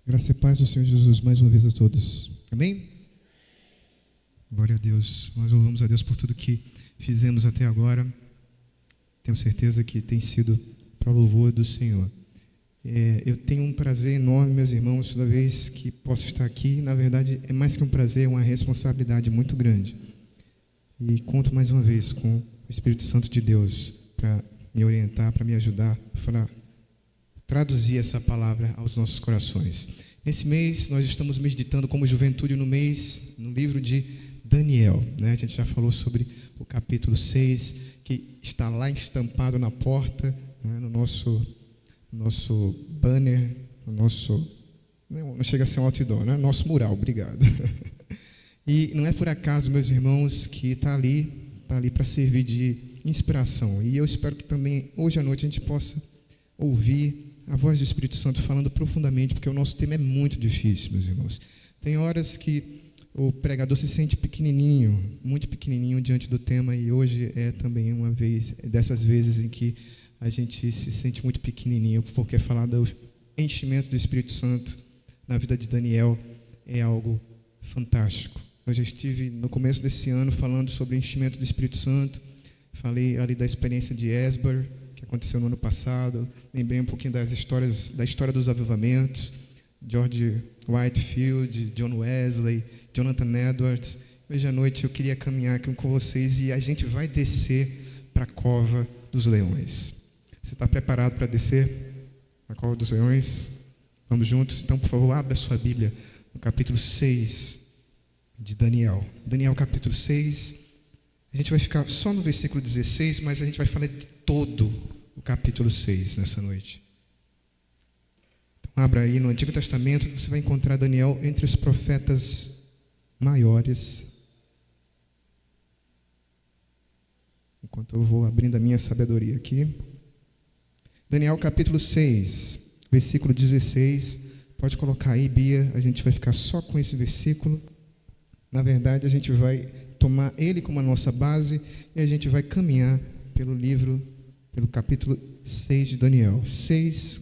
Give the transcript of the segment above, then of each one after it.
Graça e paz do Senhor Jesus mais uma vez a todos. Amém? Glória a Deus. Nós louvamos a Deus por tudo que fizemos até agora. Tenho certeza que tem sido para o louvor do Senhor. Eu tenho um prazer enorme, meus irmãos, toda vez que posso estar aqui. Na verdade, é mais que um prazer, é uma responsabilidade muito grande. E conto mais uma vez com o Espírito Santo de Deus para me orientar, para me ajudar, para traduzir essa palavra aos nossos corações. Nesse mês, nós estamos meditando como juventude no livro de Daniel, né? A gente já falou sobre o capítulo 6, que está lá estampado na porta, né? no nosso banner, não chega a ser um outdoor, né? Nosso mural, obrigado. E não é por acaso, meus irmãos, que está ali para servir de inspiração. E eu espero que também, hoje à noite, a gente possa ouvir a voz do Espírito Santo falando profundamente, porque o nosso tema é muito difícil, meus irmãos. Tem horas que o pregador se sente pequenininho, muito pequenininho diante do tema, e hoje é também uma vez, dessas vezes em que a gente se sente muito pequenininho, porque falar do enchimento do Espírito Santo na vida de Daniel é algo fantástico. Eu já estive no começo desse ano falando sobre o enchimento do Espírito Santo, falei ali da experiência de Esber, que aconteceu no ano passado, lembrei um pouquinho da história dos avivamentos, George Whitefield, John Wesley, Jonathan Edwards. Hoje à noite eu queria caminhar aqui com vocês e a gente vai descer para a Cova dos Leões. Você está preparado para descer na Cova dos Leões? Vamos juntos? Então, por favor, abra a sua Bíblia no capítulo 6 de Daniel. Daniel capítulo 6. A gente vai ficar só no versículo 16, mas a gente vai falar de todo o capítulo 6 nessa noite. Então, abra aí no Antigo Testamento, você vai encontrar Daniel entre os profetas maiores. Enquanto eu vou abrindo a minha sabedoria aqui. Daniel capítulo 6, versículo 16. Pode colocar aí, Bia, a gente vai ficar só com esse versículo. Na verdade, a gente vai tomar ele como a nossa base e a gente vai caminhar pelo capítulo 6 de Daniel.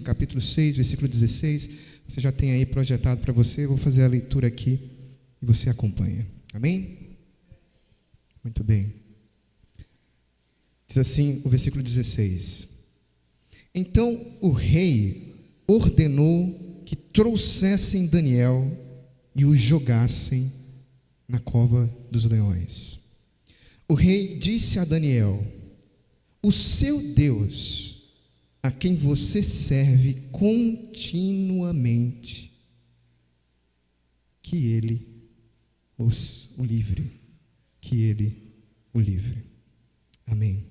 Capítulo 6, versículo 16. Você já tem aí projetado para você. Eu vou fazer a leitura aqui e você acompanha. Amém? Muito bem. Diz assim o versículo 16. Então o rei ordenou que trouxessem Daniel e o jogassem na cova dos leões. O rei disse a Daniel: o seu Deus, a quem você serve continuamente, que ele o livre, que ele o livre. Amém.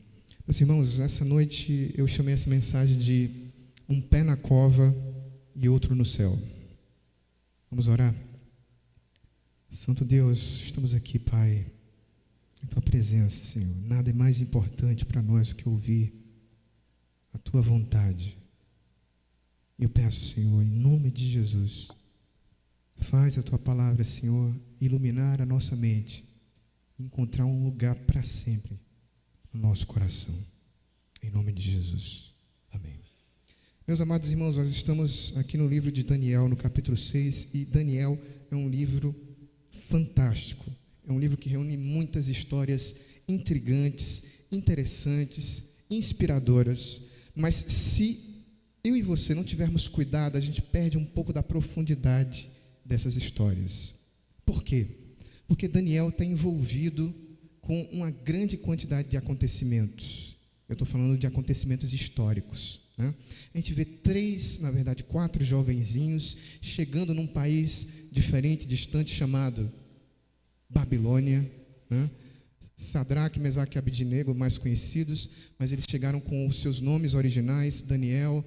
Meus irmãos, essa noite eu chamei essa mensagem de um pé na cova e outro no céu. Vamos orar? Santo Deus, estamos aqui, Pai, em Tua presença, Senhor. Nada é mais importante para nós do que ouvir a Tua vontade. Eu peço, Senhor, em nome de Jesus, faz a Tua palavra, Senhor, iluminar a nossa mente, encontrar um lugar para sempre no nosso coração. Em nome de Jesus. Amém. Meus amados irmãos, nós estamos aqui no livro de Daniel, no capítulo 6, e Daniel é um livro fantástico. É um livro que reúne muitas histórias intrigantes, interessantes, inspiradoras, mas se eu e você não tivermos cuidado, a gente perde um pouco da profundidade dessas histórias. Por quê? Porque Daniel está envolvido com uma grande quantidade de acontecimentos. Eu estou falando de acontecimentos históricos, né? A gente vê 4 jovenzinhos chegando num país diferente, distante, chamado Babilônia, né? Sadraque, Mesaque e Abidnego, mais conhecidos, mas eles chegaram com os seus nomes originais: Daniel,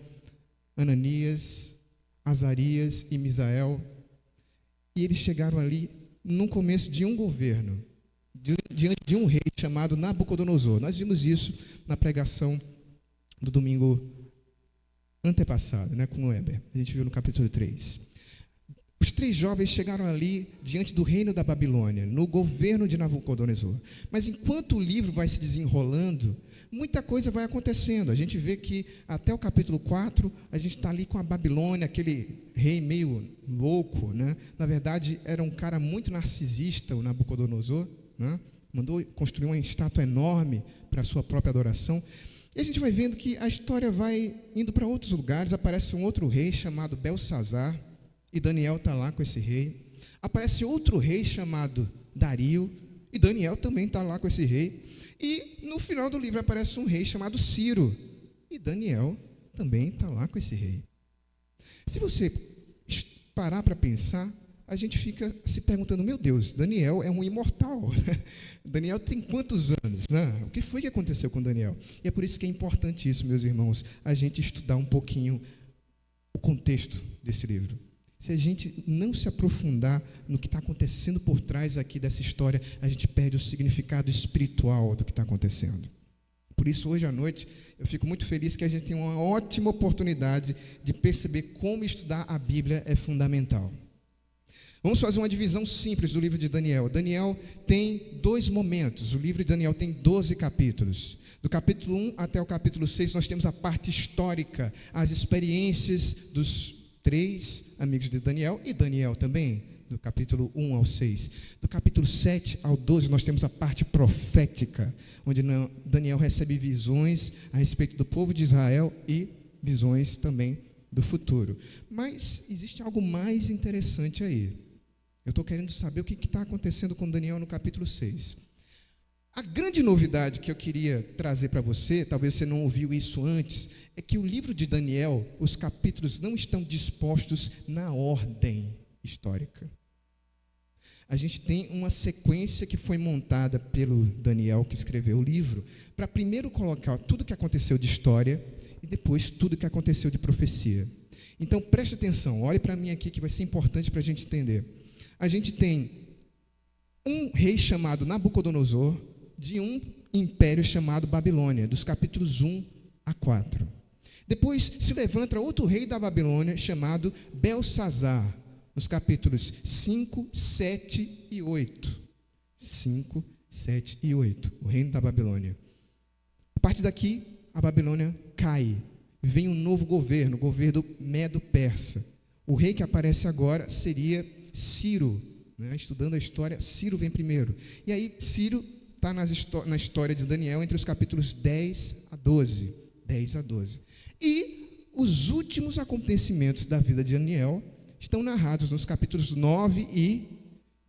Ananias, Azarias e Misael. E eles chegaram ali no começo de um governo, diante de um rei chamado Nabucodonosor. Nós vimos isso na pregação do domingo antepassado, né, com o Weber. A gente viu no capítulo 3. Os 3 jovens chegaram ali diante do reino da Babilônia, no governo de Nabucodonosor. Mas enquanto o livro vai se desenrolando, muita coisa vai acontecendo. A gente vê que até o capítulo 4, a gente está ali com a Babilônia, aquele rei meio louco, né? Na verdade, era um cara muito narcisista, o Nabucodonosor, né? Mandou construir uma estátua enorme para a sua própria adoração. E a gente vai vendo que a história vai indo para outros lugares. Aparece um outro rei chamado Belsazar, e Daniel está lá com esse rei. Aparece outro rei chamado Dario, e Daniel também está lá com esse rei. E no final do livro aparece um rei chamado Ciro, e Daniel também está lá com esse rei. Se você parar para pensar, a gente fica se perguntando, meu Deus, Daniel é um imortal. Daniel tem quantos anos, né? O que foi que aconteceu com Daniel? E é por isso que é importante isso, meus irmãos, a gente estudar um pouquinho o contexto desse livro. Se a gente não se aprofundar no que está acontecendo por trás aqui dessa história, a gente perde o significado espiritual do que está acontecendo. Por isso, hoje à noite, eu fico muito feliz que a gente tem uma ótima oportunidade de perceber como estudar a Bíblia é fundamental. Vamos fazer uma divisão simples do livro de Daniel. Daniel tem 2 momentos. O livro de Daniel tem 12 capítulos. Do capítulo 1 até o capítulo 6, nós temos a parte histórica, as experiências dos 3 amigos de Daniel e Daniel também, do capítulo 1 ao 6. Do capítulo 7 ao 12, nós temos a parte profética, onde Daniel recebe visões a respeito do povo de Israel e visões também do futuro. Mas existe algo mais interessante aí. Eu estou querendo saber o que está acontecendo com Daniel no capítulo 6. A grande novidade que eu queria trazer para você, talvez você não ouviu isso antes, é que o livro de Daniel, os capítulos não estão dispostos na ordem histórica. A gente tem uma sequência que foi montada pelo Daniel, que escreveu o livro, para primeiro colocar tudo o que aconteceu de história e depois tudo o que aconteceu de profecia. Então, preste atenção, olhe para mim aqui que vai ser importante para a gente entender. A gente tem um rei chamado Nabucodonosor, de um império chamado Babilônia, dos capítulos 1 a 4. Depois se levanta outro rei da Babilônia, chamado Belsazar, nos capítulos 5, 7 e 8. 5, 7 e 8, o reino da Babilônia. A partir daqui, a Babilônia cai. Vem um novo governo, o governo Medo-Persa. O rei que aparece agora seria Ciro, né? Estudando a história, Ciro vem primeiro. E aí Ciro está na história de Daniel entre os capítulos 10 a 12. 10 a 12. E os últimos acontecimentos da vida de Daniel estão narrados nos capítulos 9 e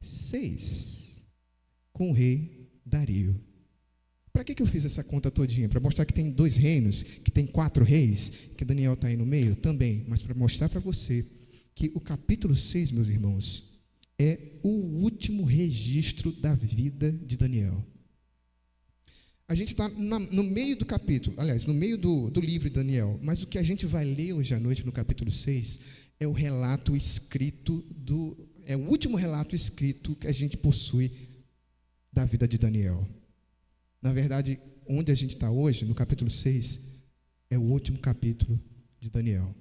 6, com o rei Dario. Para que eu fiz essa conta todinha? Para mostrar que tem 2 reinos, que tem 4 reis, que Daniel está aí no meio? Também, mas para mostrar para você que o capítulo 6, meus irmãos, é o último registro da vida de Daniel. A gente está no meio do capítulo, aliás, no meio do livro de Daniel, mas o que a gente vai ler hoje à noite no capítulo 6 é o relato escrito, é o último relato escrito que a gente possui da vida de Daniel. Na verdade, onde a gente está hoje, no capítulo 6, é o último capítulo de Daniel.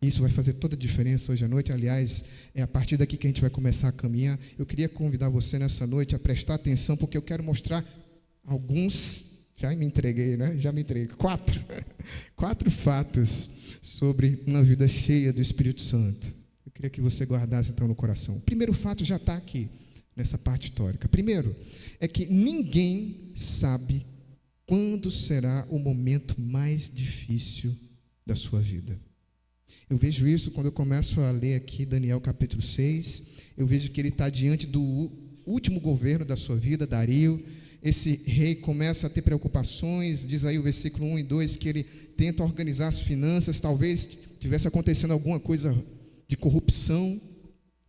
Isso vai fazer toda a diferença hoje à noite. Aliás, é a partir daqui que a gente vai começar a caminhar. Eu queria convidar você nessa noite a prestar atenção, porque eu quero mostrar alguns, já me entreguei, né? Já me entreguei, 4 fatos sobre uma vida cheia do Espírito Santo. Eu queria que você guardasse então no coração. O primeiro fato já está aqui, nessa parte histórica. Primeiro, é que ninguém sabe quando será o momento mais difícil da sua vida. Eu vejo isso quando eu começo a ler aqui Daniel capítulo 6, eu vejo que ele está diante do último governo da sua vida, Dario. Esse rei começa a ter preocupações, diz aí o versículo 1 e 2, que ele tenta organizar as finanças, talvez tivesse acontecendo alguma coisa de corrupção.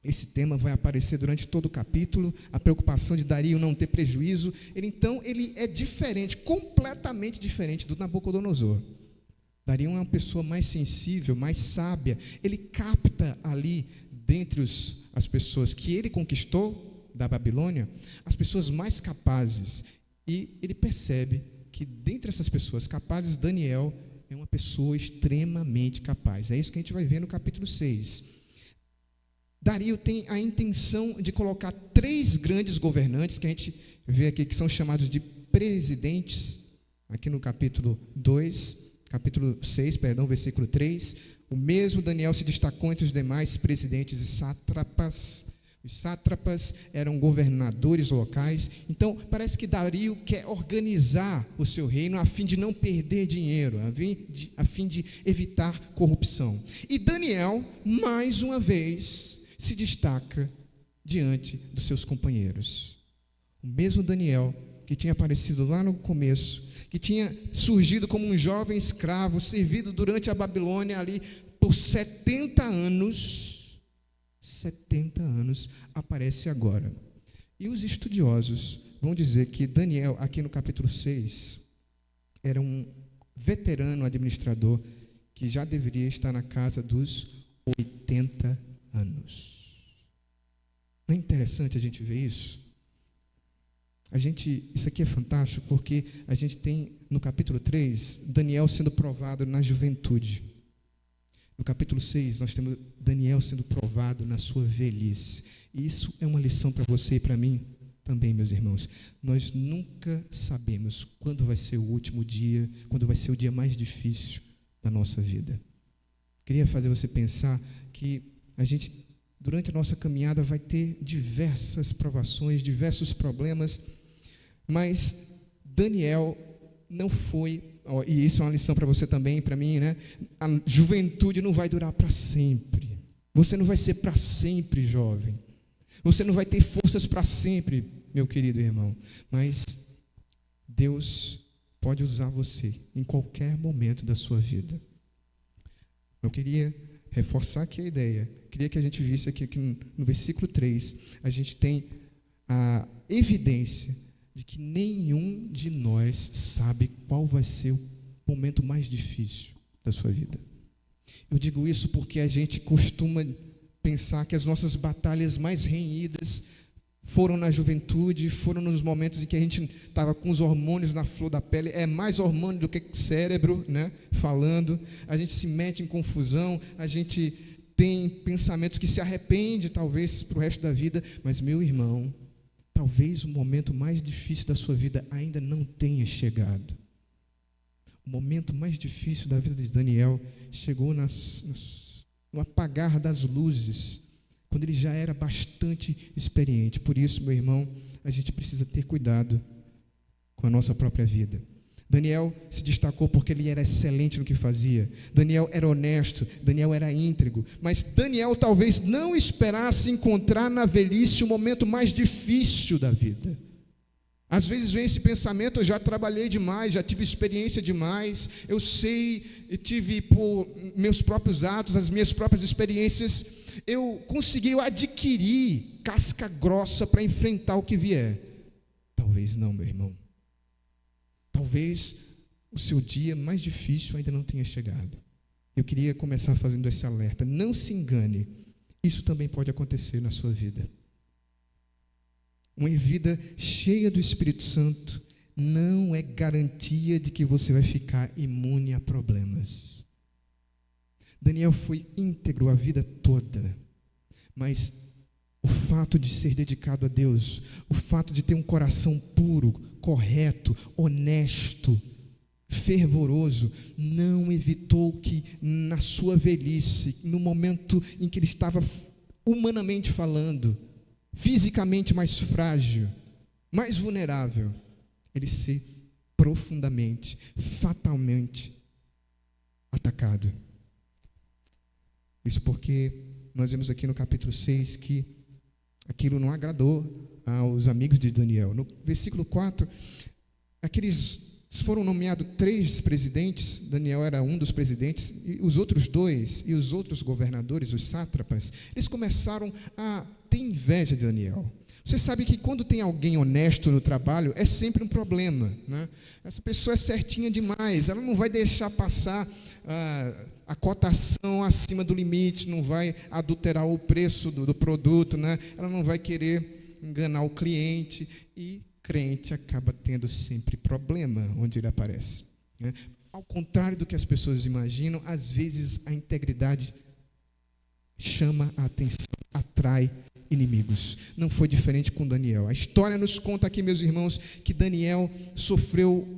Esse tema vai aparecer durante todo o capítulo, a preocupação de Dario não ter prejuízo. Então, ele é diferente, completamente diferente do Nabucodonosor. Dario é uma pessoa mais sensível, mais sábia. Ele capta ali, dentre as pessoas que ele conquistou da Babilônia, as pessoas mais capazes. E ele percebe que, dentre essas pessoas capazes, Daniel é uma pessoa extremamente capaz. É isso que a gente vai ver no capítulo 6. Dario tem a intenção de colocar 3 grandes governantes, que a gente vê aqui, que são chamados de presidentes, aqui no capítulo 6, versículo 3. O mesmo Daniel se destacou entre os demais presidentes e sátrapas. Os sátrapas eram governadores locais. Então, parece que Dario quer organizar o seu reino a fim de não perder dinheiro, a fim de evitar corrupção. E Daniel, mais uma vez, se destaca diante dos seus companheiros. O mesmo Daniel que tinha aparecido lá no começo, que tinha surgido como um jovem escravo, servido durante a Babilônia ali por 70 anos, aparece agora. E os estudiosos vão dizer que Daniel, aqui no capítulo 6, era um veterano administrador que já deveria estar na casa dos 80 anos. Não é interessante a gente ver isso? Isso aqui é fantástico, porque a gente tem, no capítulo 3, Daniel sendo provado na juventude. No capítulo 6, nós temos Daniel sendo provado na sua velhice. E isso é uma lição para você e para mim também, meus irmãos. Nós nunca sabemos quando vai ser o último dia, quando vai ser o dia mais difícil da nossa vida. Queria fazer você pensar que a gente, durante a nossa caminhada, vai ter diversas provações, diversos problemas, mas Daniel não foi, e isso é uma lição para você também, para mim, né? A juventude não vai durar para sempre. Você não vai ser para sempre jovem. Você não vai ter forças para sempre, meu querido irmão. Mas Deus pode usar você em qualquer momento da sua vida. Eu queria reforçar aqui a ideia. Queria que a gente visse aqui que no versículo 3, a gente tem a evidência de que nenhum de nós sabe qual vai ser o momento mais difícil da sua vida. Eu digo isso porque a gente costuma pensar que as nossas batalhas mais renhidas foram na juventude, foram nos momentos em que a gente estava com os hormônios na flor da pele. É mais hormônio do que cérebro, né, falando. A gente se mete em confusão, a gente tem pensamentos que se arrepende talvez para o resto da vida. Mas, meu irmão, talvez o momento mais difícil da sua vida ainda não tenha chegado. O momento mais difícil da vida de Daniel chegou no apagar das luzes, quando ele já era bastante experiente. Por isso, meu irmão, a gente precisa ter cuidado com a nossa própria vida. Daniel se destacou porque ele era excelente no que fazia. Daniel era honesto, Daniel era íntegro. Mas Daniel talvez não esperasse encontrar na velhice o momento mais difícil da vida. Às vezes vem esse pensamento: eu já trabalhei demais, já tive experiência demais, eu sei, eu tive por meus próprios atos, as minhas próprias experiências, eu consegui, eu adquiri casca grossa para enfrentar o que vier. Talvez não, meu irmão. Talvez o seu dia mais difícil ainda não tenha chegado. Eu queria começar fazendo esse alerta. Não se engane, isso também pode acontecer na sua vida. Uma vida cheia do Espírito Santo não é garantia de que você vai ficar imune a problemas. Daniel foi íntegro a vida toda, mas o fato de ser dedicado a Deus, o fato de ter um coração puro, correto, honesto, fervoroso, não evitou que na sua velhice, no momento em que ele estava humanamente falando, fisicamente mais frágil, mais vulnerável, ele ser profundamente, fatalmente atacado. Isso porque nós vemos aqui no capítulo 6 que aquilo não agradou aos amigos de Daniel. No versículo 4, foram nomeados 3 presidentes, Daniel era um dos presidentes, e os outros 2, e os outros governadores, os sátrapas, eles começaram a ter inveja de Daniel. Você sabe que quando tem alguém honesto no trabalho, é sempre um problema, né? Essa pessoa é certinha demais, ela não vai deixar passar a cotação acima do limite, não vai adulterar o preço do produto, né? Ela não vai querer enganar o cliente, e crente acaba tendo sempre problema onde ele aparece, né? Ao contrário do que as pessoas imaginam, às vezes a integridade chama a atenção, atrai atrai inimigos. Não foi diferente com Daniel. A história nos conta aqui, meus irmãos, que Daniel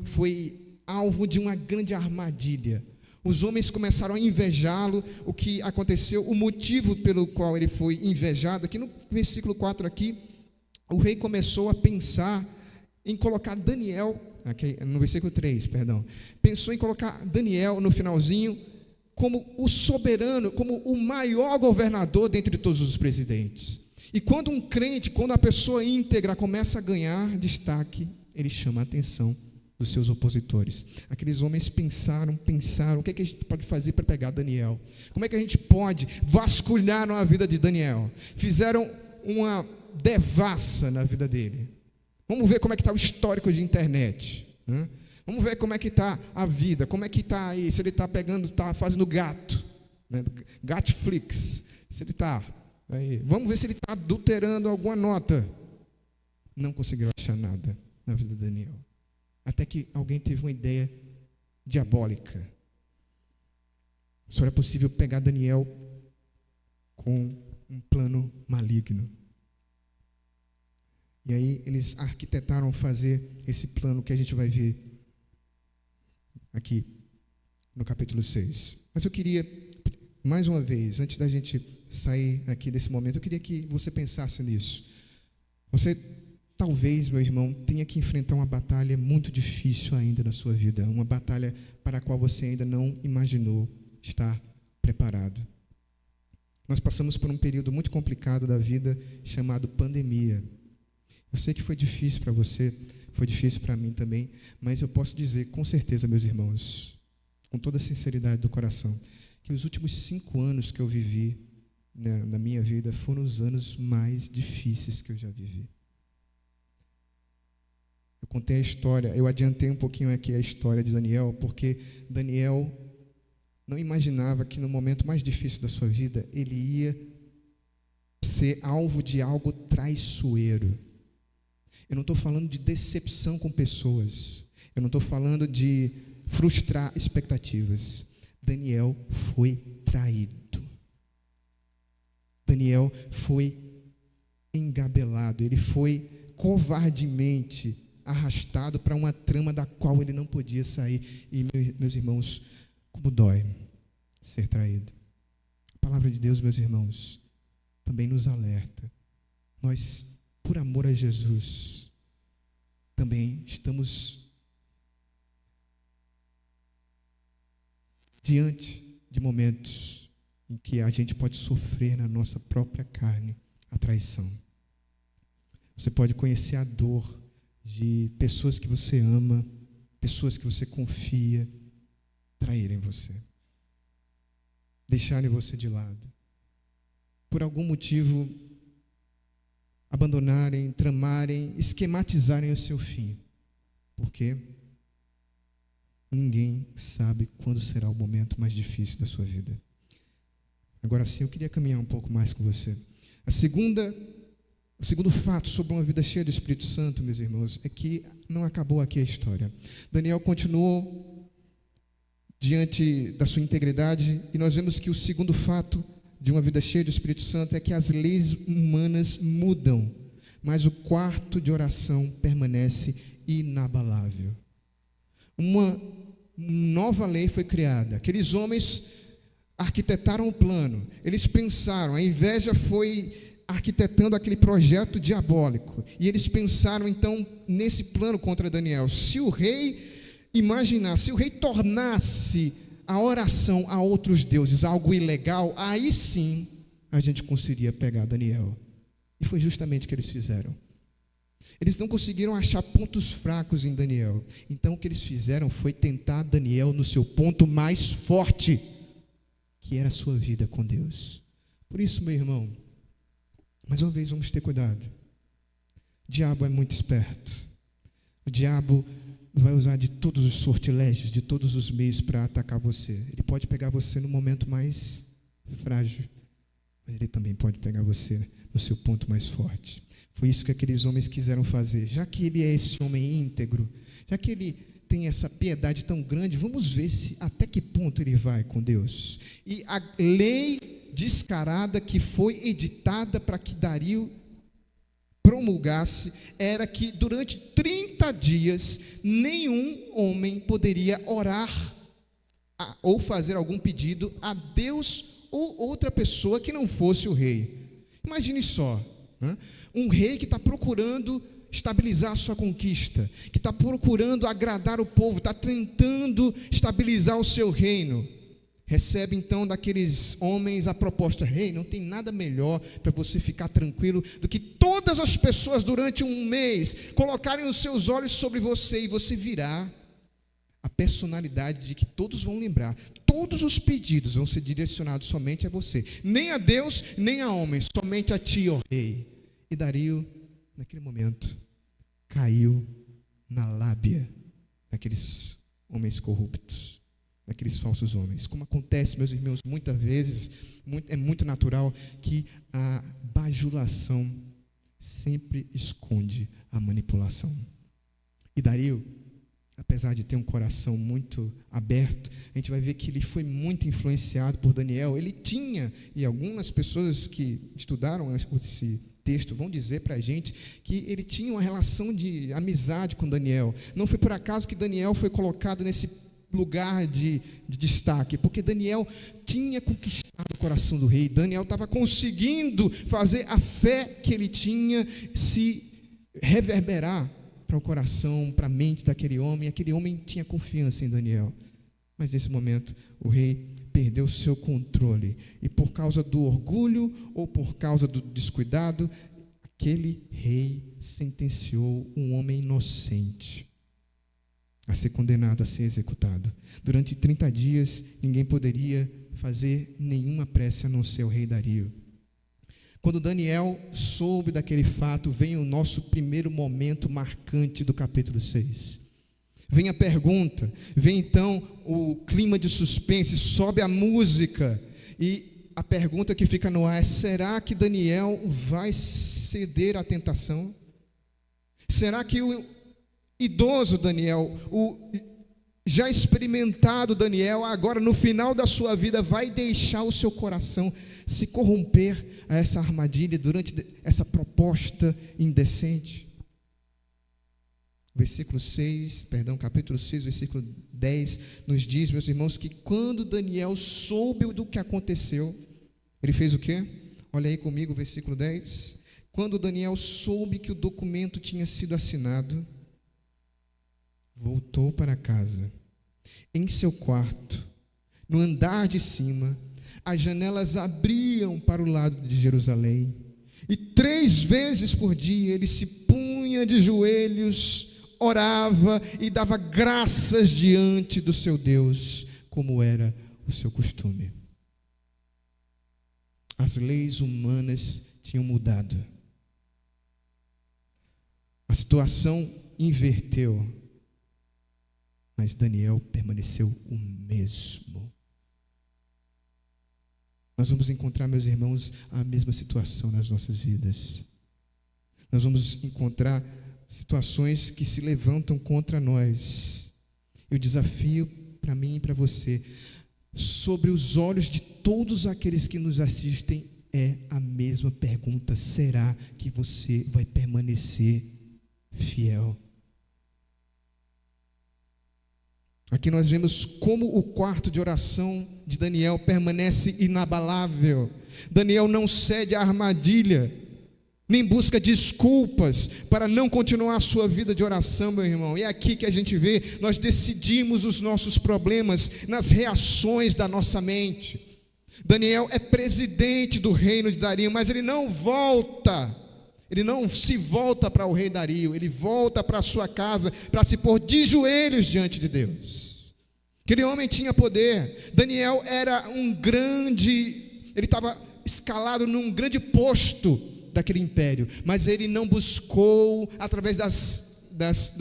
foi alvo de uma grande armadilha. Os homens começaram a invejá-lo. O que aconteceu, o motivo pelo qual ele foi invejado, aqui no versículo 4 aqui, o rei começou a pensar em colocar Daniel, aqui, no versículo 3, perdão, pensou em colocar Daniel no finalzinho como o soberano, como o maior governador dentre todos os presidentes. E quando um crente, quando a pessoa íntegra começa a ganhar destaque, ele chama a atenção dos seus opositores. Aqueles homens pensaram, o que é que a gente pode fazer para pegar Daniel? Como é que a gente pode vasculhar na vida de Daniel? Fizeram uma devassa na vida dele. Vamos ver como é que está o histórico de internet, né? Vamos ver como é que está a vida, como é que está aí, se ele está fazendo gato, né? Gatflix, se ele está aí. Vamos ver se ele está adulterando alguma nota. Não conseguiram achar nada na vida de Daniel. Até que alguém teve uma ideia diabólica. Só era possível pegar Daniel com um plano maligno. E aí eles arquitetaram fazer esse plano que a gente vai ver aqui no capítulo 6. Mas eu queria, mais uma vez, antes da gente sair aqui desse momento, eu queria que você pensasse nisso. Você talvez, meu irmão, tenha que enfrentar uma batalha muito difícil ainda na sua vida, uma batalha para a qual você ainda não imaginou estar preparado. Nós passamos por um período muito complicado da vida chamado pandemia. Eu sei que foi difícil para você, foi difícil para mim também, mas eu posso dizer com certeza, meus irmãos, com toda a sinceridade do coração, que os últimos 5 anos que eu vivi, né, na minha vida foram os anos mais difíceis que eu já vivi. Eu contei a história, eu adiantei um pouquinho aqui a história de Daniel, porque Daniel não imaginava que no momento mais difícil da sua vida, ele ia ser alvo de algo traiçoeiro. Eu não estou falando de decepção com pessoas, eu não estou falando de frustrar expectativas. Daniel foi traído. Daniel foi engabelado, ele foi covardemente arrastado para uma trama da qual ele não podia sair. E, meus irmãos, como dói ser traído. A palavra de Deus, meus irmãos, também nos alerta. Nós, por amor a Jesus, também estamos diante de momentos em que a gente pode sofrer na nossa própria carne a traição. Você pode conhecer a dor de pessoas que você ama, pessoas que você confia, traírem você, deixarem você de lado, por algum motivo abandonarem, tramarem, esquematizarem o seu fim, porque ninguém sabe quando será o momento mais difícil da sua vida. Agora sim, eu queria caminhar um pouco mais com você. O segundo fato sobre uma vida cheia do Espírito Santo, meus irmãos, é que não acabou aqui a história. Daniel continuou diante da sua integridade, e nós vemos que o segundo fato de uma vida cheia do Espírito Santo é que as leis humanas mudam, mas o quarto de oração permanece inabalável. Uma nova lei foi criada. Aqueles homens arquitetaram o plano, eles pensaram, a inveja foi arquitetando aquele projeto diabólico, e eles pensaram então nesse plano contra Daniel. Se o rei tornasse a oração a outros deuses algo ilegal, aí sim a gente conseguiria pegar Daniel. E foi justamente o que eles fizeram. Eles não conseguiram achar pontos fracos em Daniel, então o que eles fizeram foi tentar Daniel no seu ponto mais forte, que era a sua vida com Deus. Por isso, meu irmão, mais uma vez vamos ter cuidado. O diabo é muito esperto. O diabo vai usar de todos os sortilégios, de todos os meios para atacar você. Ele pode pegar você no momento mais frágil, mas ele também pode pegar você no seu ponto mais forte. Foi isso que aqueles homens quiseram fazer. Já que ele é esse homem íntegro, já que ele tem essa piedade tão grande, vamos ver até que ponto ele vai com Deus. E a lei descarada que foi editada para que Dario promulgasse era que durante 30 dias nenhum homem poderia orar ou fazer algum pedido a Deus ou outra pessoa que não fosse o rei. Imagine só, né? Um rei que está procurando estabilizar a sua conquista, que está procurando agradar o povo, está tentando estabilizar o seu reino, recebe então daqueles homens a proposta: rei, não tem nada melhor para você ficar tranquilo do que todas as pessoas durante um mês colocarem os seus olhos sobre você, e você virá a personalidade de que todos vão lembrar. Todos os pedidos vão ser direcionados somente a você, nem a Deus, nem a homens, somente a ti, ó rei. E Dario, naquele momento, caiu na lábia daqueles homens corruptos, daqueles falsos homens. Como acontece, meus irmãos, muitas vezes, é muito natural que a bajulação sempre esconde a manipulação. E Dario, apesar de ter um coração muito aberto, a gente vai ver que ele foi muito influenciado por Daniel. Ele tinha, e algumas pessoas que estudaram esse texto vão dizer para a gente que ele tinha uma relação de amizade com Daniel. Não foi por acaso que Daniel foi colocado nesse lugar de destaque, porque Daniel tinha conquistado o coração do rei. Daniel estava conseguindo fazer a fé que ele tinha se reverberar para o coração, para a mente daquele homem. Aquele homem tinha confiança em Daniel. Mas nesse momento o rei perdeu o seu controle, e por causa do orgulho ou por causa do descuidado, aquele rei sentenciou um homem inocente a ser condenado, a ser executado. Durante 30 dias ninguém poderia fazer nenhuma prece a não ser o rei Dario. Quando Daniel soube daquele fato, vem o nosso primeiro momento marcante do capítulo 6. Vem a pergunta, vem então o clima de suspense, sobe a música, e a pergunta que fica no ar é: será que Daniel vai ceder à tentação? Será que o idoso Daniel, o já experimentado Daniel, agora no final da sua vida, vai deixar o seu coração se corromper a essa armadilha durante essa proposta indecente? Capítulo 6, versículo 10, nos diz, meus irmãos, que quando Daniel soube do que aconteceu, ele fez o quê? Olha aí comigo o versículo 10. Quando Daniel soube que o documento tinha sido assinado, voltou para casa. Em seu quarto, no andar de cima, as janelas abriam para o lado de Jerusalém, e 3 vezes por dia ele se punha de joelhos, orava e dava graças diante do seu Deus, como era o seu costume. As leis humanas tinham mudado. A situação inverteu, mas Daniel permaneceu o mesmo. Nós vamos encontrar, meus irmãos, a mesma situação nas nossas vidas. Nós vamos encontrar situações que se levantam contra nós. E o desafio para mim e para você, sobre os olhos de todos aqueles que nos assistem, é a mesma pergunta: será que você vai permanecer fiel? Aqui nós vemos como o quarto de oração de Daniel permanece inabalável. Daniel não cede à armadilha, nem busca desculpas para não continuar a sua vida de oração, meu irmão. E é aqui que a gente vê, nós decidimos os nossos problemas nas reações da nossa mente. Daniel é presidente do reino de Dario, mas ele não se volta para o rei Dario, ele volta para a sua casa para se pôr de joelhos diante de Deus. Aquele homem tinha poder. Daniel era ele estava escalado num grande posto daquele império, mas ele não buscou, através da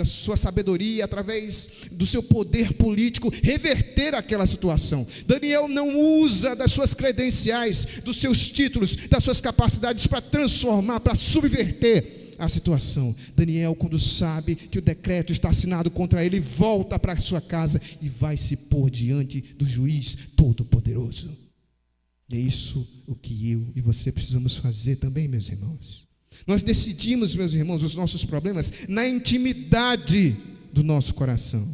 sua sabedoria, através do seu poder político, reverter aquela situação. Daniel não usa das suas credenciais, dos seus títulos, das suas capacidades para transformar, para subverter a situação. Daniel, quando sabe que o decreto está assinado contra ele, volta para a sua casa e vai se pôr diante do juiz todo-poderoso. E é isso o que eu e você precisamos fazer também, meus irmãos. Nós decidimos, meus irmãos, os nossos problemas na intimidade do nosso coração.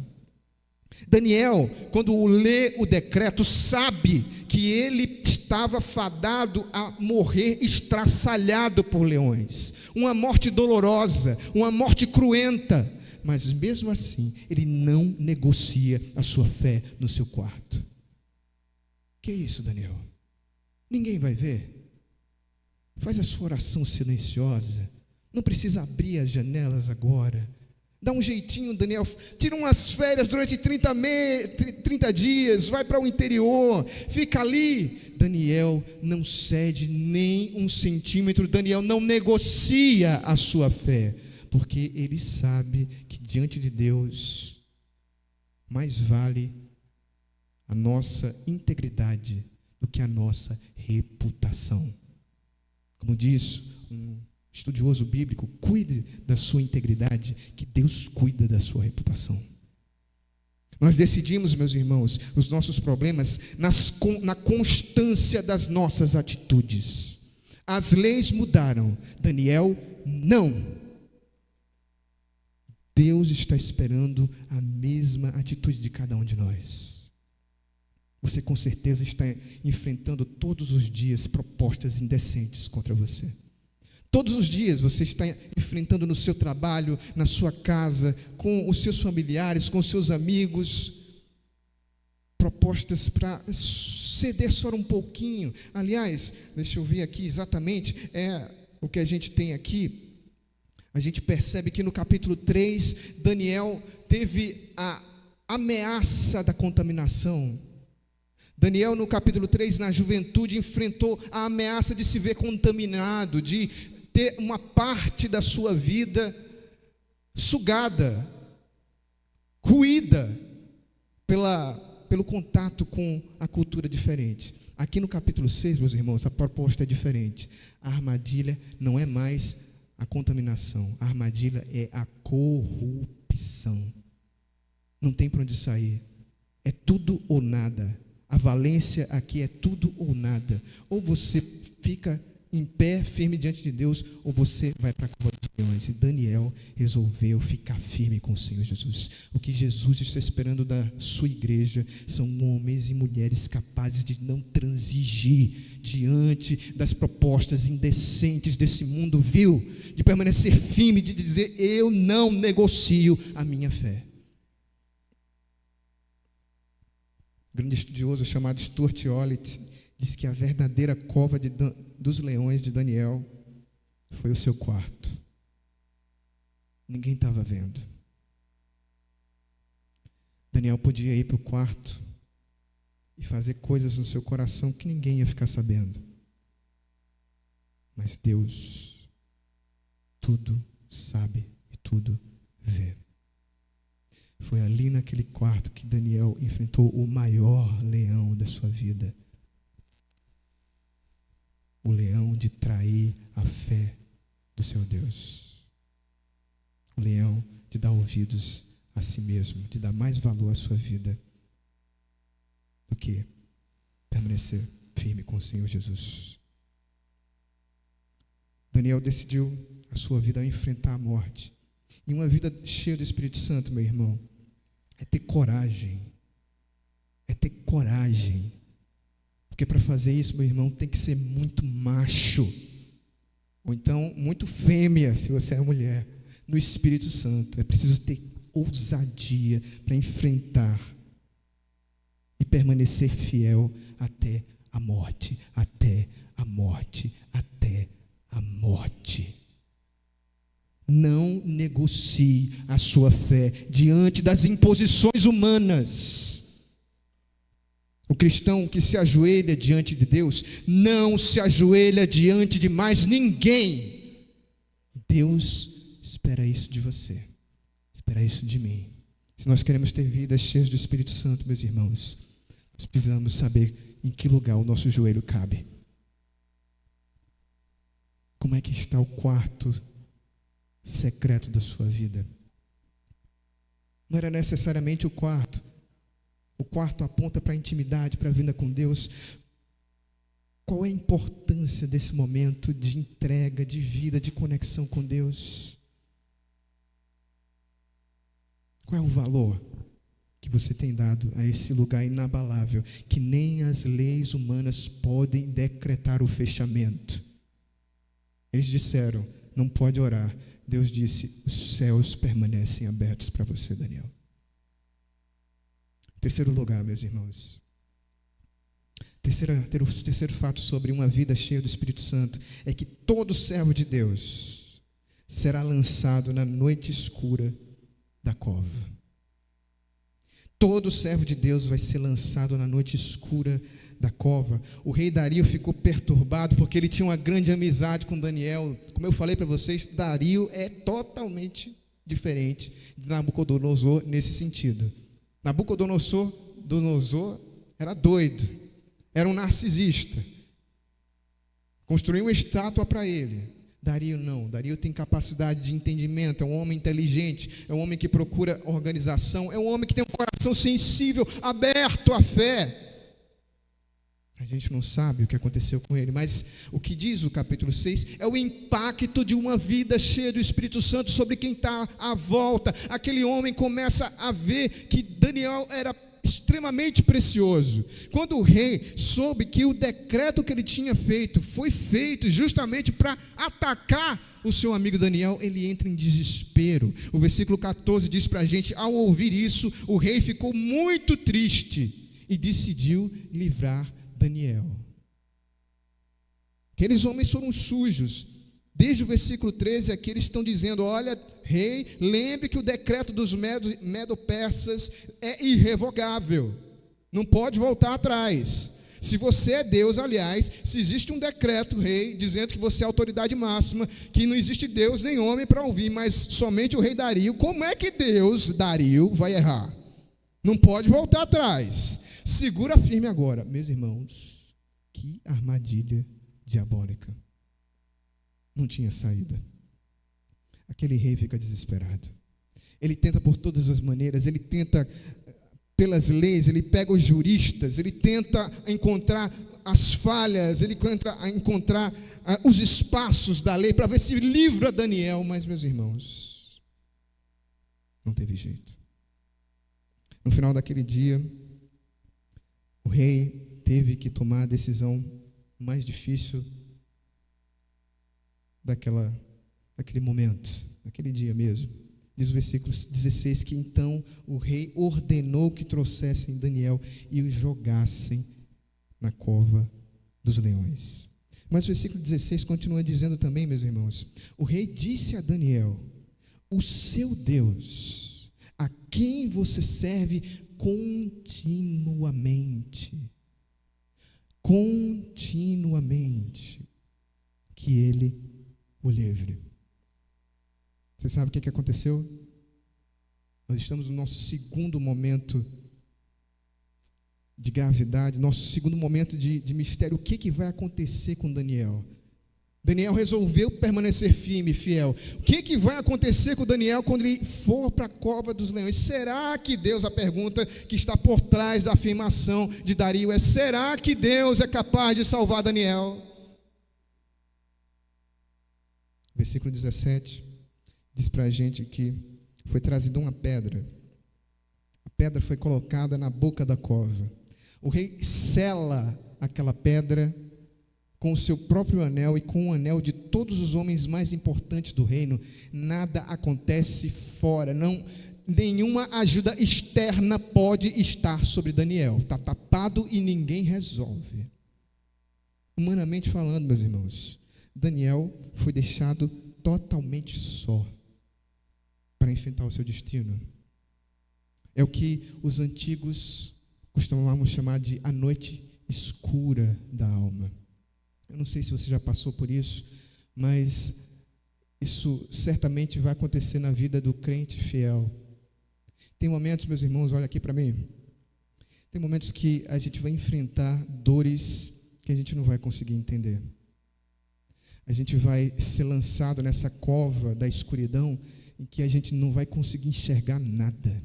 Daniel, quando lê o decreto, sabe que ele estava fadado a morrer estraçalhado por leões. Uma morte dolorosa, uma morte cruenta. Mas mesmo assim, ele não negocia a sua fé no seu quarto. Que é isso, Daniel? Ninguém vai ver. Faz a sua oração silenciosa. Não precisa abrir as janelas agora. Dá um jeitinho, Daniel. Tira umas férias durante 30 dias. Vai para o interior. Fica ali. Daniel não cede nem um centímetro. Daniel não negocia a sua fé. Porque ele sabe que diante de Deus mais vale a nossa integridade do que a nossa reputação. Como diz um estudioso bíblico, cuide da sua integridade, que Deus cuida da sua reputação. Nós decidimos, meus irmãos, os nossos problemas na constância das nossas atitudes. As leis mudaram, Daniel não. Deus está esperando a mesma atitude de cada um de nós. Você com certeza está enfrentando todos os dias propostas indecentes contra você. Todos os dias você está enfrentando no seu trabalho, na sua casa, com os seus familiares, com os seus amigos, propostas para ceder só um pouquinho. Aliás, deixa eu ver aqui exatamente, o que a gente tem aqui. A gente percebe que no capítulo 3, Daniel teve a ameaça da contaminação. Daniel, no capítulo 3, na juventude, enfrentou a ameaça de se ver contaminado, de ter uma parte da sua vida sugada, ruída pelo contato com a cultura diferente. Aqui no capítulo 6, meus irmãos, a proposta é diferente. A armadilha não é mais a contaminação, a armadilha é a corrupção. Não tem para onde sair. É tudo ou nada. A valência aqui é tudo ou nada. Ou você fica em pé, firme diante de Deus, ou você vai para a cova dos leões. E Daniel resolveu ficar firme com o Senhor Jesus. O que Jesus está esperando da sua igreja são homens e mulheres capazes de não transigir diante das propostas indecentes desse mundo vil, de permanecer firme, de dizer: eu não negocio a minha fé. Um grande estudioso chamado Stuart Olit diz que a verdadeira cova dos leões de Daniel foi o seu quarto. Ninguém estava vendo. Daniel podia ir para o quarto e fazer coisas no seu coração que ninguém ia ficar sabendo. Mas Deus tudo sabe e tudo vê. Foi ali naquele quarto que Daniel enfrentou o maior leão da sua vida. O leão de trair a fé do seu Deus. O leão de dar ouvidos a si mesmo, de dar mais valor à sua vida do que permanecer firme com o Senhor Jesus. Daniel decidiu a sua vida ao enfrentar a morte. E uma vida cheia do Espírito Santo, meu irmão, é ter coragem. É ter coragem. Porque para fazer isso, meu irmão, tem que ser muito macho. Ou então, muito fêmea, se você é mulher, no Espírito Santo. É preciso ter ousadia para enfrentar e permanecer fiel até a morte. Até a morte. Até a morte. Não negocie a sua fé diante das imposições humanas. O cristão que se ajoelha diante de Deus não se ajoelha diante de mais ninguém. Deus espera isso de você, espera isso de mim. Se nós queremos ter vidas cheias do Espírito Santo, meus irmãos, nós precisamos saber em que lugar o nosso joelho cabe. Como é que está o quarto secreto da sua vida? Não era necessariamente o quarto. O quarto aponta para a intimidade, para a vida com Deus. Qual é a importância desse momento de entrega, de vida, de conexão com Deus? Qual é o valor que você tem dado a esse lugar inabalável, que nem as leis humanas podem decretar o fechamento? Eles disseram, não pode orar. Deus disse, os céus permanecem abertos para você, Daniel. Terceiro lugar, meus irmãos. Terceiro fato sobre uma vida cheia do Espírito Santo é que todo servo de Deus será lançado na noite escura da cova. Todo servo de Deus vai ser lançado na noite escura da cova. O rei Dario ficou perturbado porque ele tinha uma grande amizade com Daniel. Como eu falei para vocês, Dario é totalmente diferente de Nabucodonosor nesse sentido. Nabucodonosor era doido, era um narcisista. Construiu uma estátua para ele. Dario não, Dario tem capacidade de entendimento, é um homem inteligente, é um homem que procura organização, é um homem que tem um coração sensível, aberto à fé. A gente não sabe o que aconteceu com ele, mas o que diz o capítulo 6 é o impacto de uma vida cheia do Espírito Santo sobre quem está à volta. Aquele homem começa a ver que Daniel era extremamente precioso. Quando o rei soube que o decreto que ele tinha feito foi feito justamente para atacar o seu amigo Daniel, ele entra em desespero. O versículo 14 diz para a gente, ao ouvir isso, o rei ficou muito triste e decidiu livrar Daniel. Aqueles homens foram sujos. Desde o versículo 13 aqui eles estão dizendo, olha, rei, lembre que o decreto dos medo-persas é irrevogável, não pode voltar atrás. Se você é Deus, aliás, se existe um decreto, rei, dizendo que você é a autoridade máxima, que não existe Deus nem homem para ouvir, mas somente o rei Dario, como é que Deus, Dario, vai errar? Não pode voltar atrás. Segura firme agora. Meus irmãos, que armadilha diabólica. Não tinha saída. Aquele rei fica desesperado. Ele tenta por todas as maneiras, ele tenta pelas leis, ele pega os juristas, ele tenta encontrar as falhas, ele tenta encontrar os espaços da lei para ver se livra Daniel, mas, meus irmãos, não teve jeito. No final daquele dia, o rei teve que tomar a decisão mais difícil daquele momento, naquele dia mesmo. Diz o versículo 16 que então o rei ordenou que trouxessem Daniel e o jogassem na cova dos leões. Mas o versículo 16 continua dizendo também, meus irmãos, o rei disse a Daniel, o seu Deus, a quem você serve continuamente, que ele o livre. Você sabe o que aconteceu? Nós estamos no nosso segundo momento de gravidade, nosso segundo momento de mistério. O que vai acontecer com Daniel? Daniel resolveu permanecer firme e fiel. O que vai acontecer com Daniel quando ele for para a cova dos leões? Será que Deus, a pergunta que está por trás da afirmação de Dario é, será que Deus é capaz de salvar Daniel? Versículo 17 diz para a gente que foi trazida uma pedra. A pedra foi colocada na boca da cova. O rei sela aquela pedra com o seu próprio anel e com o anel de todos os homens mais importantes do reino. Nada acontece fora, nenhuma ajuda externa pode estar sobre Daniel. Está tapado e ninguém resolve. Humanamente falando, meus irmãos, Daniel foi deixado totalmente só para enfrentar o seu destino. É o que os antigos costumavam chamar de a noite escura da alma. Eu não sei se você já passou por isso, mas isso certamente vai acontecer na vida do crente fiel. Tem momentos, meus irmãos, olha aqui para mim, tem momentos que a gente vai enfrentar dores que a gente não vai conseguir entender. A gente vai ser lançado nessa cova da escuridão em que a gente não vai conseguir enxergar nada.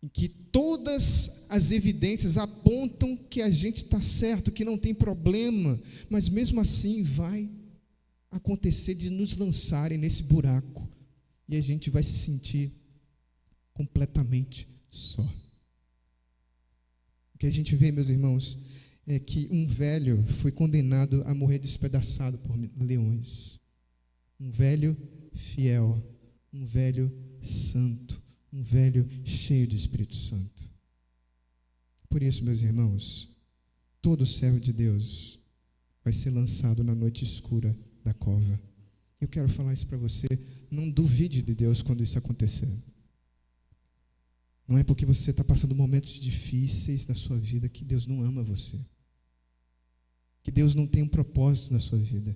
em que todas as evidências apontam que a gente está certo, que não tem problema, mas mesmo assim vai acontecer de nos lançarem nesse buraco e a gente vai se sentir completamente só. O que a gente vê, meus irmãos, é que um velho foi condenado a morrer despedaçado por leões. Um velho fiel, um velho santo, um velho cheio do Espírito Santo. Por isso, meus irmãos, todo servo de Deus vai ser lançado na noite escura da cova. Eu quero falar isso para você, não duvide de Deus quando isso acontecer. Não é porque você está passando momentos difíceis na sua vida que Deus não ama você, que Deus não tem um propósito na sua vida.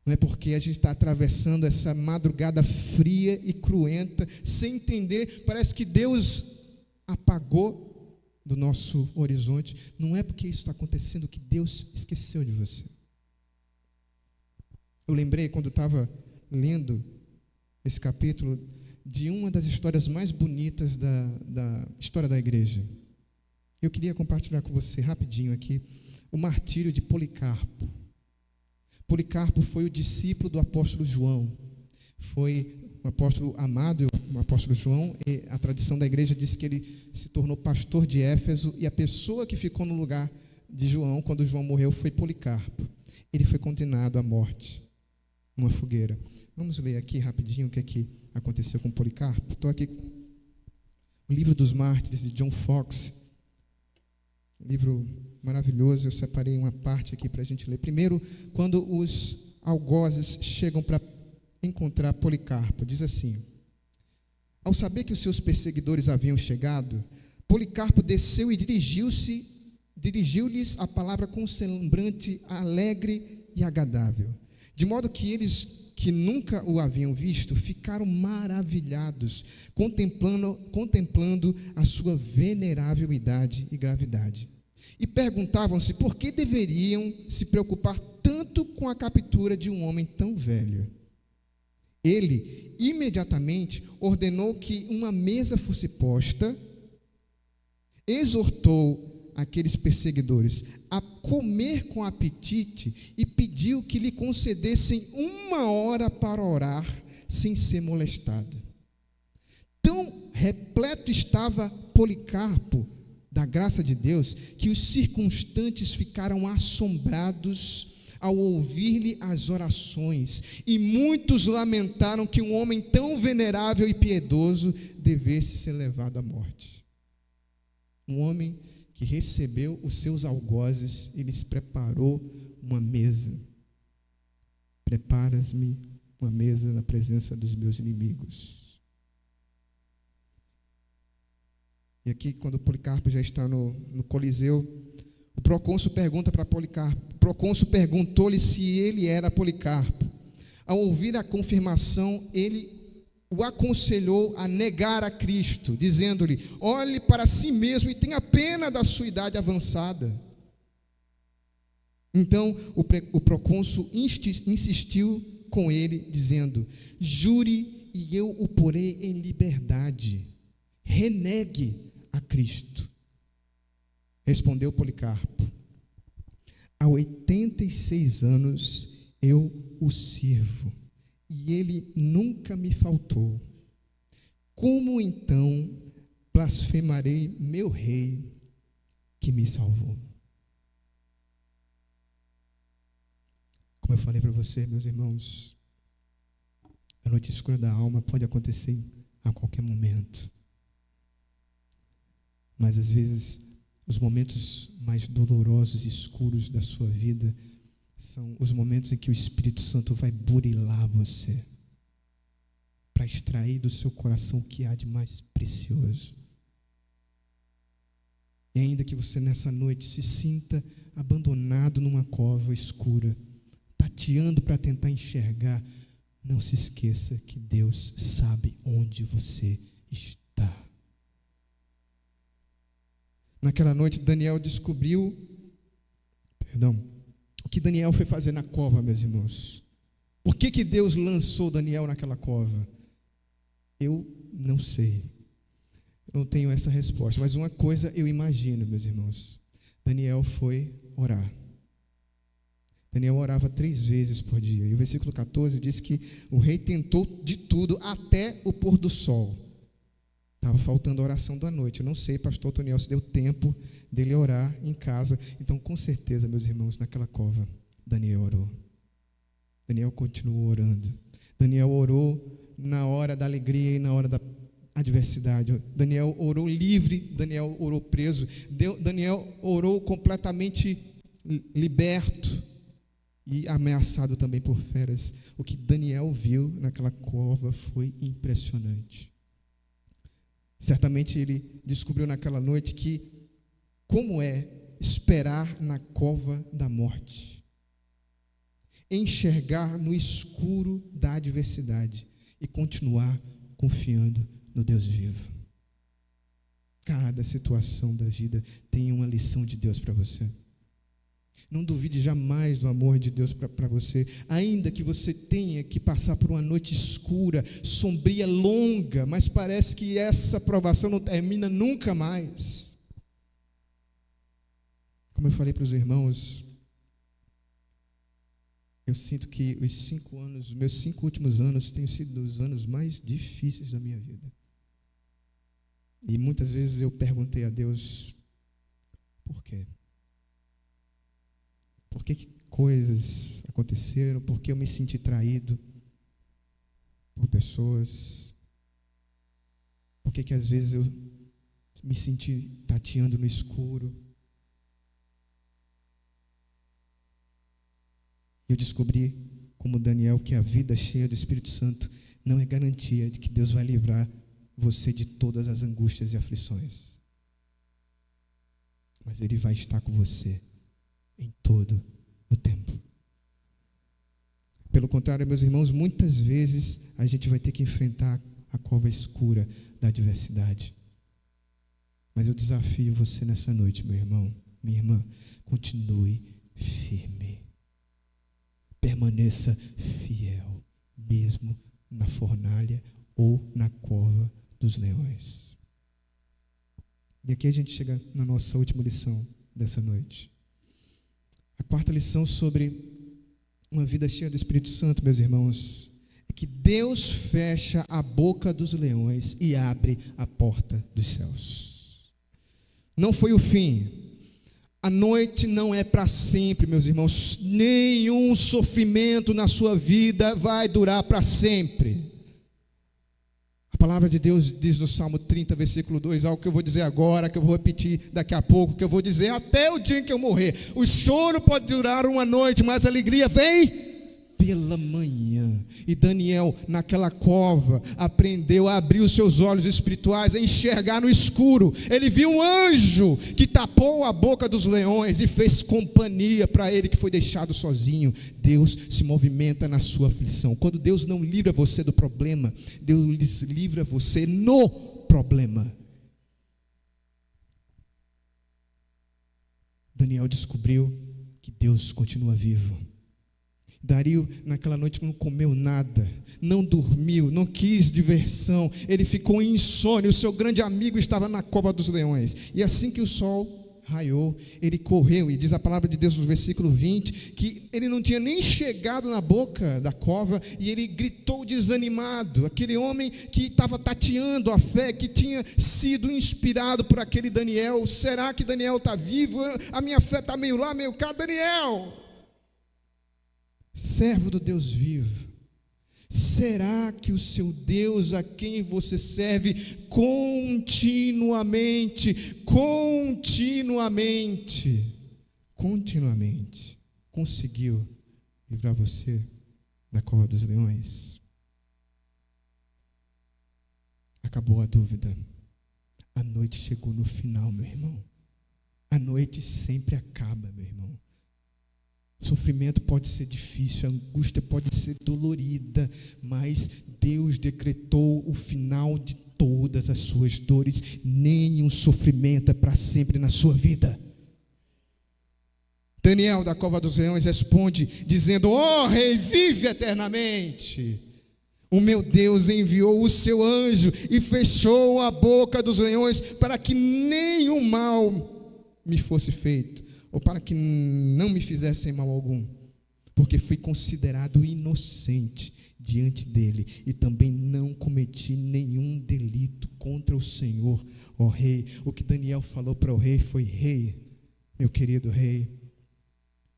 Não é porque a gente está atravessando essa madrugada fria e cruenta, sem entender, parece que Deus apagou do nosso horizonte. Não é porque isso está acontecendo que Deus esqueceu de você. Eu lembrei, quando eu estava lendo esse capítulo, de uma das histórias mais bonitas da história da igreja. Eu queria compartilhar com você rapidinho aqui o martírio de Policarpo. Policarpo foi o discípulo do apóstolo João. Foi um apóstolo amado, o apóstolo João, e a tradição da igreja diz que ele se tornou pastor de Éfeso, e a pessoa que ficou no lugar de João, quando João morreu, foi Policarpo. Ele foi condenado à morte numa fogueira. Vamos ler aqui rapidinho o que é que aconteceu com Policarpo. Estou aqui com o livro dos Mártires, de John Foxe. Um livro maravilhoso, eu separei uma parte aqui para a gente ler. Primeiro, quando os algozes chegam para encontrar Policarpo, diz assim: ao saber que os seus perseguidores haviam chegado, Policarpo desceu e dirigiu-lhes a palavra com semblante alegre e agradável, de modo que eles, que nunca o haviam visto, ficaram maravilhados, contemplando a sua venerável idade e gravidade. E perguntavam-se por que deveriam se preocupar tanto com a captura de um homem tão velho. Ele imediatamente ordenou que uma mesa fosse posta, exortou aqueles perseguidores a comer com apetite e pediu que lhe concedessem 1 hora para orar sem ser molestado. Tão repleto estava Policarpo da graça de Deus que os circunstantes ficaram assombrados ao ouvir-lhe as orações, e muitos lamentaram que um homem tão venerável e piedoso devesse ser levado à morte. Um homem que recebeu os seus algozes e lhes preparou uma mesa. Preparas-me uma mesa na presença dos meus inimigos. E aqui, quando Policarpo já está no Coliseu, o procônsul pergunta para Policarpo. O procônsul perguntou-lhe se ele era Policarpo. Ao ouvir a confirmação, ele o aconselhou a negar a Cristo, dizendo-lhe: olhe para si mesmo e tenha pena da sua idade avançada. Então o procônsul insistiu com ele, dizendo: jure e eu o porei em liberdade. Renegue a Cristo. Respondeu Policarpo: há 86 anos eu o sirvo, e ele nunca me faltou. Como então blasfemarei meu rei que me salvou? Como eu falei para você, meus irmãos, a noite escura da alma pode acontecer a qualquer momento. Mas às vezes os momentos mais dolorosos e escuros da sua vida são os momentos em que o Espírito Santo vai burilar você, para extrair do seu coração o que há de mais precioso. E ainda que você nessa noite se sinta abandonado numa cova escura, tateando para tentar enxergar, não se esqueça que Deus sabe onde você está. Naquela noite, Daniel descobriu, o que Daniel foi fazer na cova, meus irmãos. Por que Deus lançou Daniel naquela cova? Eu não sei. Eu não tenho essa resposta, mas uma coisa eu imagino, meus irmãos. Daniel foi orar. Daniel orava 3 vezes por dia. E o versículo 14 diz que o rei tentou de tudo até o pôr do sol. Estava faltando a oração da noite. Eu não sei, pastor Toniel, se deu tempo dele orar em casa. Então, com certeza, meus irmãos, naquela cova, Daniel orou. Daniel continuou orando. Daniel orou na hora da alegria e na hora da adversidade. Daniel orou livre, Daniel orou preso. Daniel orou completamente liberto e ameaçado também por feras. O que Daniel viu naquela cova foi impressionante. Certamente ele descobriu naquela noite como é esperar na cova da morte. Enxergar no escuro da adversidade e continuar confiando no Deus vivo. Cada situação da vida tem uma lição de Deus para você. Não duvide jamais do amor de Deus para você, ainda que você tenha que passar por uma noite escura, sombria, longa, mas parece que essa provação não termina nunca mais. Como eu falei para os irmãos, eu sinto que os meus 5 últimos anos tenham sido os anos mais difíceis da minha vida. E muitas vezes eu perguntei a Deus, por quê? Por que coisas aconteceram? Por que eu me senti traído por pessoas? Por que às vezes eu me senti tateando no escuro? Eu descobri, como Daniel, que a vida cheia do Espírito Santo não é garantia de que Deus vai livrar você de todas as angústias e aflições. Mas Ele vai estar com você em todo o tempo. Pelo contrário, meus irmãos, muitas vezes a gente vai ter que enfrentar a cova escura da adversidade. Mas eu desafio você nessa noite, meu irmão, minha irmã, continue firme. Permaneça fiel, mesmo na fornalha ou na cova dos leões. E aqui a gente chega na nossa última lição dessa noite. A 4ª lição sobre uma vida cheia do Espírito Santo, meus irmãos, é que Deus fecha a boca dos leões e abre a porta dos céus. Não foi o fim. A noite não é para sempre, meus irmãos. Nenhum sofrimento na sua vida vai durar para sempre. A palavra de Deus diz no Salmo 30, versículo 2, algo que eu vou dizer agora, que eu vou repetir daqui a pouco, que eu vou dizer até o dia em que eu morrer. O choro pode durar uma noite, mas a alegria vem pela manhã. E Daniel, naquela cova, aprendeu a abrir os seus olhos espirituais, a enxergar no escuro. Ele viu um anjo que tapou a boca dos leões e fez companhia para ele que foi deixado sozinho. Deus se movimenta na sua aflição. Quando Deus não livra você do problema, Deus livra você no problema. Daniel descobriu que Deus continua vivo. Dario naquela noite não comeu nada, não dormiu, não quis diversão, ele ficou insônia. O seu grande amigo estava na cova dos leões, e assim que o sol raiou, ele correu, e diz a palavra de Deus no versículo 20, que ele não tinha nem chegado na boca da cova, e ele gritou desanimado. Aquele homem que estava tateando a fé, que tinha sido inspirado por aquele Daniel. Será que Daniel está vivo? A minha fé está meio lá, meio cá. Daniel, servo do Deus vivo, será que o seu Deus, a quem você serve continuamente, conseguiu livrar você da cova dos leões? Acabou a dúvida. A noite chegou no final, meu irmão. A noite sempre acaba, meu irmão. Sofrimento pode ser difícil, a angústia pode ser dolorida, mas Deus decretou o final de todas as suas dores. Nenhum sofrimento é para sempre na sua vida. Daniel, da cova dos leões, responde dizendo: ó rei, vive eternamente. O meu Deus enviou o seu anjo e fechou a boca dos leões para que nenhum mal me fosse feito, ou para que não me fizessem mal algum, porque fui considerado inocente diante dele e também não cometi nenhum delito contra o Senhor, ó rei. O que Daniel falou para o rei foi: rei, meu querido rei,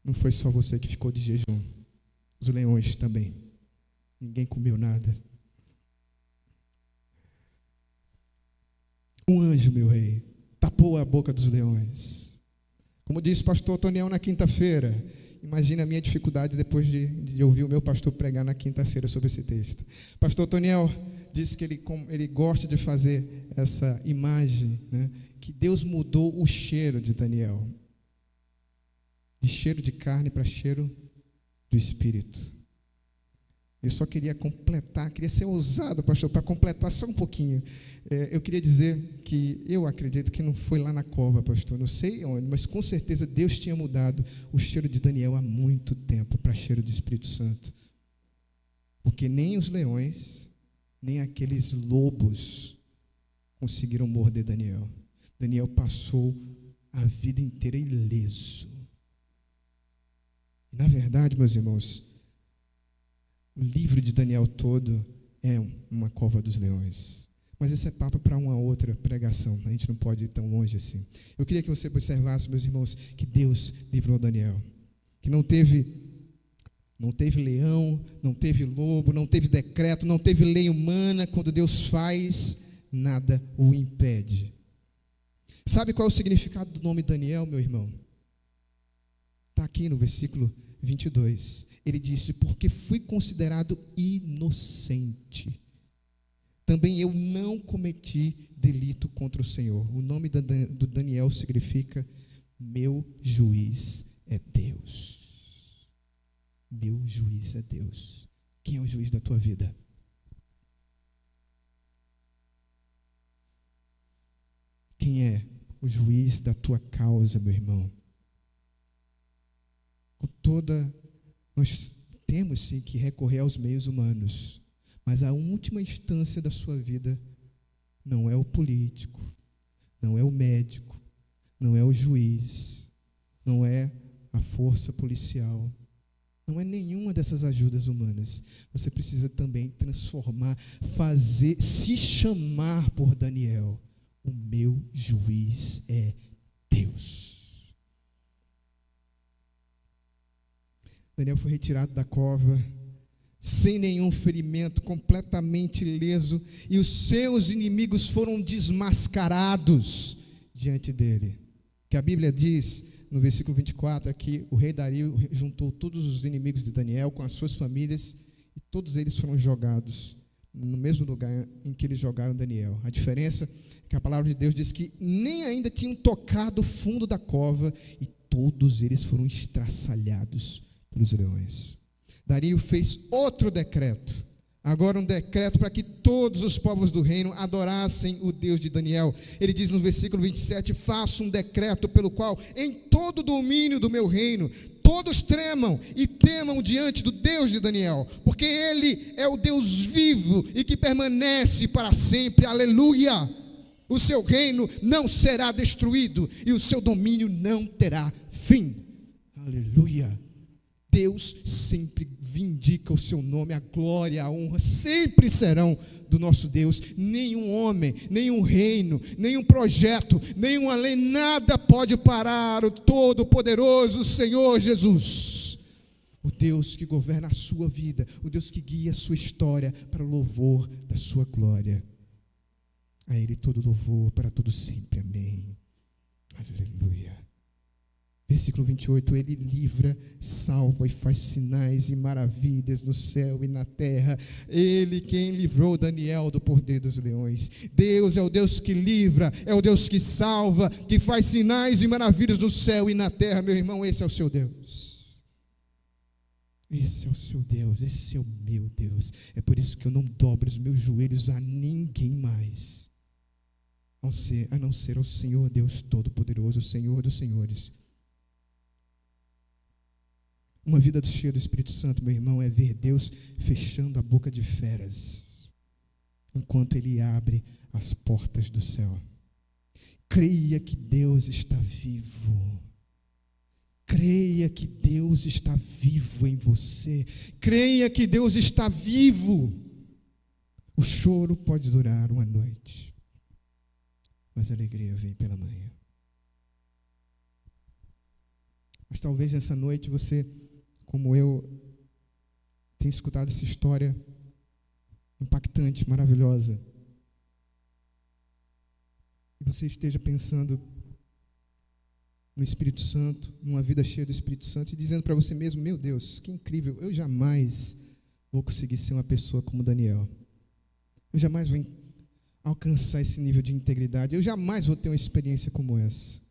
não foi só você que ficou de jejum, os leões também. Ninguém comeu nada. Um anjo, meu rei, tapou a boca dos leões. Como disse o pastor Toniel na quinta-feira, imagine a minha dificuldade depois de ouvir o meu pastor pregar na quinta-feira sobre esse texto. Pastor Toniel disse que ele gosta de fazer essa imagem, né, que Deus mudou o cheiro de Daniel, de cheiro de carne para cheiro do Espírito. Eu só queria completar, queria ser ousado, pastor, para completar só um pouquinho. Eu queria dizer que eu acredito que não foi lá na cova, pastor, não sei onde, mas com certeza Deus tinha mudado o cheiro de Daniel há muito tempo para cheiro do Espírito Santo. Porque nem os leões, nem aqueles lobos conseguiram morder Daniel. Daniel passou a vida inteira ileso. E, na verdade, meus irmãos, o livro de Daniel todo é uma cova dos leões. Mas esse é papo para uma outra pregação. A gente não pode ir tão longe assim. Eu queria que você observasse, meus irmãos, que Deus livrou Daniel. Que não teve leão, não teve lobo, não teve decreto, não teve lei humana. Quando Deus faz, nada o impede. Sabe qual é o significado do nome Daniel, meu irmão? Está aqui no versículo 22. Ele disse: porque fui considerado inocente, também eu não cometi delito contra o Senhor. O nome do Daniel significa: meu juiz é Deus. Meu juiz é Deus. Quem é o juiz da tua vida? Quem é o juiz da tua causa, meu irmão? Nós temos sim que recorrer aos meios humanos, mas a última instância da sua vida não é o político, não é o médico, não é o juiz, não é a força policial, não é nenhuma dessas ajudas humanas. Você precisa também transformar, se chamar por Daniel: o meu juiz é Deus. Daniel foi retirado da cova, sem nenhum ferimento, completamente ileso, e os seus inimigos foram desmascarados diante dele. Que a Bíblia diz, no versículo 24, que o rei Dario juntou todos os inimigos de Daniel com as suas famílias, e todos eles foram jogados no mesmo lugar em que eles jogaram Daniel. A diferença é que a palavra de Deus diz que nem ainda tinham tocado o fundo da cova, e todos eles foram estraçalhados pelos leões. Dario fez outro decreto, agora um decreto para que todos os povos do reino adorassem o Deus de Daniel. Ele diz no versículo 27: faço um decreto pelo qual em todo o domínio do meu reino todos tremam e temam diante do Deus de Daniel, porque ele é o Deus vivo e que permanece para sempre. Aleluia! O seu reino não será destruído e o seu domínio não terá fim. Aleluia! Deus sempre vindica o seu nome, a glória, a honra sempre serão do nosso Deus. Nenhum homem, nenhum reino, nenhum projeto, nenhuma lei, nada pode parar o todo-poderoso Senhor Jesus. O Deus que governa a sua vida, o Deus que guia a sua história para o louvor da sua glória. A Ele todo louvor para todo sempre. Amém. Aleluia. Versículo 28, ele livra, salva e faz sinais e maravilhas no céu e na terra. Ele quem livrou Daniel do poder dos leões. Deus é o Deus que livra, é o Deus que salva, que faz sinais e maravilhas no céu e na terra. Meu irmão, esse é o seu Deus. Esse é o seu Deus, esse é o meu Deus. É por isso que eu não dobro os meus joelhos a ninguém mais, a não ser ao Senhor Deus Todo-Poderoso, o Senhor dos Senhores. Uma vida cheia do Espírito Santo, meu irmão, é ver Deus fechando a boca de feras, enquanto Ele abre as portas do céu. Creia que Deus está vivo. Creia que Deus está vivo em você. Creia que Deus está vivo. O choro pode durar uma noite, mas a alegria vem pela manhã. Mas talvez nessa noite você, como eu, tenha escutado essa história impactante, maravilhosa. E você esteja pensando no Espírito Santo, numa vida cheia do Espírito Santo, e dizendo para você mesmo: meu Deus, que incrível, eu jamais vou conseguir ser uma pessoa como Daniel. Eu jamais vou alcançar esse nível de integridade. Eu jamais vou ter uma experiência como essa.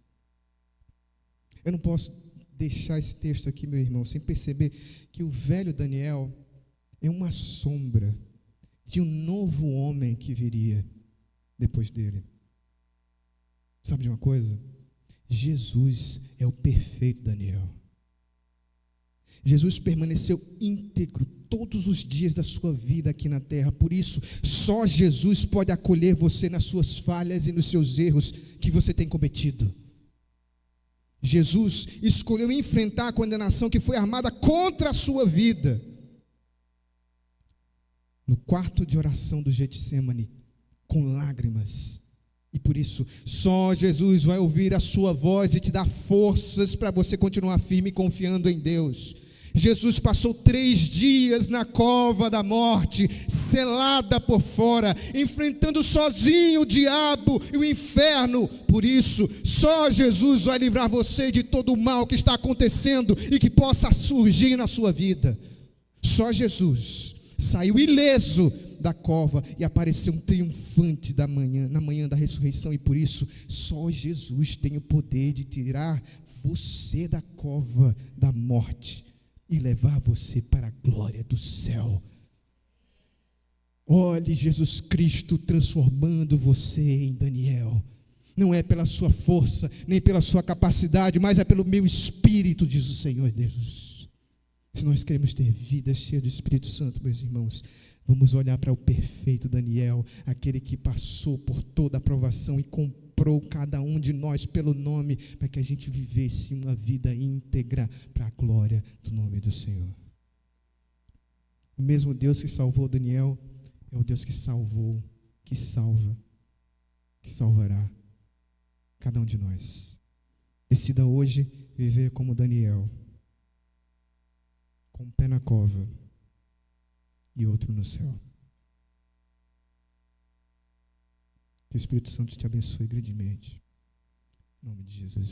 Eu não posso deixar esse texto aqui, meu irmão, sem perceber que o velho Daniel é uma sombra de um novo homem que viria depois dele. Sabe de uma coisa? Jesus é o perfeito Daniel. Jesus permaneceu íntegro todos os dias da sua vida aqui na terra. Por isso, só Jesus pode acolher você nas suas falhas e nos seus erros que você tem cometido. Jesus escolheu enfrentar a condenação que foi armada contra a sua vida. No quarto de oração do Getsemane, com lágrimas. E por isso, só Jesus vai ouvir a sua voz e te dar forças para você continuar firme e confiando em Deus. Jesus passou 3 dias na cova da morte, selada por fora, enfrentando sozinho o diabo e o inferno. Por isso, só Jesus vai livrar você de todo o mal que está acontecendo e que possa surgir na sua vida. Só Jesus saiu ileso da cova e apareceu um triunfante na manhã da ressurreição. E por isso, só Jesus tem o poder de tirar você da cova da morte e levar você para a glória do céu. Olhe Jesus Cristo transformando você em Daniel. Não é pela sua força, nem pela sua capacidade, mas é pelo meu Espírito, diz o Senhor Deus. Se nós queremos ter vida cheia do Espírito Santo, meus irmãos, vamos olhar para o perfeito Daniel, aquele que passou por toda a provação e comprou cada um de nós pelo nome, para que a gente vivesse uma vida íntegra para a glória do nome do Senhor. O mesmo Deus que salvou Daniel é o Deus que salvou, que salva, que salvará cada um de nós. Decida hoje viver como Daniel, com um pé na cova e outro no céu. Que o Espírito Santo te abençoe grandemente. Em nome de Jesus.